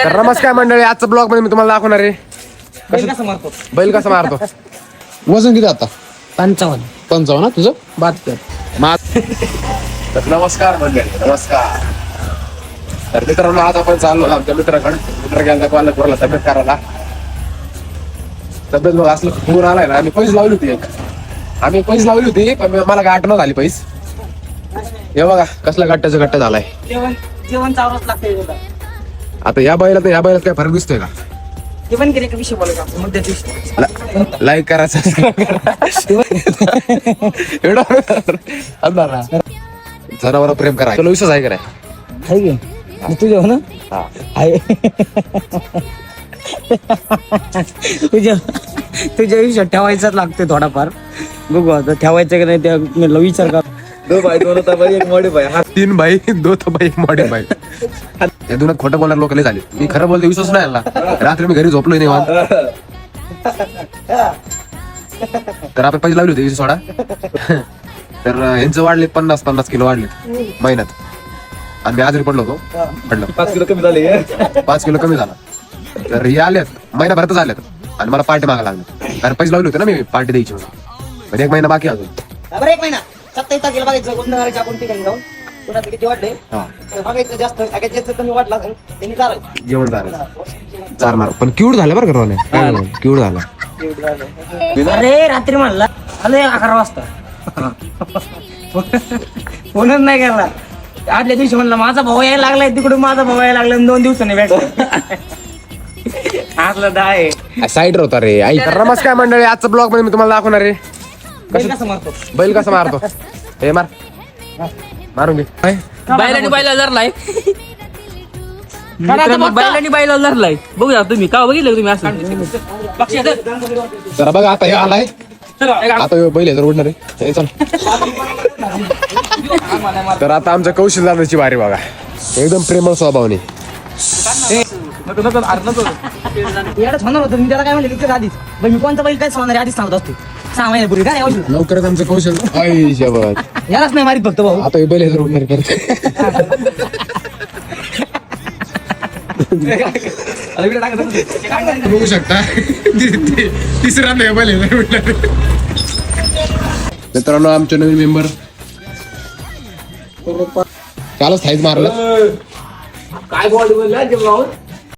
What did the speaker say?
तर नमस्कार मंडळी, आजचा ब्लॉग मध्ये मी तुम्हाला दाखवणार आहे बैल कसा मारतो. वजन किती आता? 55 ना तुझं? 72. तर नमस्कार मंडळी, नमस्कार. तर मित्रांनो, आज आपण चाललो आमच्या मित्र गेला कोल्हापूरला तब्येत करायला. तब्येत बघ असलं पूर आलाय ना. आम्ही पैसे लावली होती पण मला गाठ न झाली पैसे. हे बघा कसला गट्ट्याचा गट्टा झालाय. जेवण चावरच लागते. आता या बैलात काय फरक दिसतोय का? जेवण केले का विषय बोलायचा आपण मुद्द्याचा विषय. लाईक करायचं. जनावर प्रेम करा. तुला विश्वास आहे कराय? आहे की तुझ्या हो ना आहे. तुझ्या विषय ठेवायचाच लागतोय थोडाफार. बघू आता ठेवायचं की नाही त्या विचार कर. दो भाई दोन तबाई एक मोडी भाई. 3 भाई 2 तबाई 1 मॉडे भाई. या दोन खोटं बोलणार लोक लय झाले. मी खरं बोलते, विश्वास नाही आला. रात्री मी घरी झोपलोय निवांत. तर आपण पैसे लावले होते 20 सोडा. तर यांचं वाढले 50 किलो वाढले महिन्यात. आणि मी आजारी पडलो होतो. 5 किलो कमी झाले. 5 किलो कमी झाला. तर हे आलेत महिनाभरातच आलेत आणि मला पार्टी मागायला लागली. कारण पैसे लावले होते ना मी पार्टी द्यायची म्हणून. म्हणजे 1 महिना बाकी अजून. बरं 1 महिना 27 तारखेला बघायचं गोंधळाच्या आपण ठिकाणी जाऊन कोणाचं किती वाटले बघायचं. जास्त सगळ्यात कमी वाटला त्यांनी चालायचं. जेवण झालं चालणार. पण क्यूट झालं बरं का रोने. क्यूट झालं. अरे रात्री म्हणला आले 11 वाजता. फोनच नाही केला. आदल्या दिवशी म्हणलं माझा भाऊ यायला लागलाय तिकडून, माझा भाऊ यायला लागला 2 दिवसांनी भेटला. असलं आहे साईड होता रे आई. तर नमस्कार मंडळी, आजचा ब्लॉग मध्ये मी तुम्हाला दाखवणार आहे कसं मारतो बैल कसा मारतो. हे मार मारून घे. बैलांनी बैला धरलाय. बैलांनी बैला धरलाय. बघूया तुम्ही का बघितलं तुम्ही असं. जरा बघा आता हे आलाय. आता ह्यो बैल आहे तर उडणार आहे. चल. तर आता आमच्या कौशल दादाची बारी बघा. एकदम प्रेमळ स्वभावने. एवढंच होणार होतं. मी त्याला काय म्हणलं तिथे आधीच पण मी कोणता बैल काय सांगणार आधीच सांगत असतो. 6 महिन्यापूर्वी काय लवकरच आमचं कौशल आई शपथ. यालाच नाही मारित फक्त भाऊ. आता हे बैल आहे तर उडणार परत. बघू शकता तिसऱ्यांदा बैल आहे तर उडणार. मित्रांनो, आमचे नवीन मेंबर कालच थाईच मारलं. काय बॉडी बोलला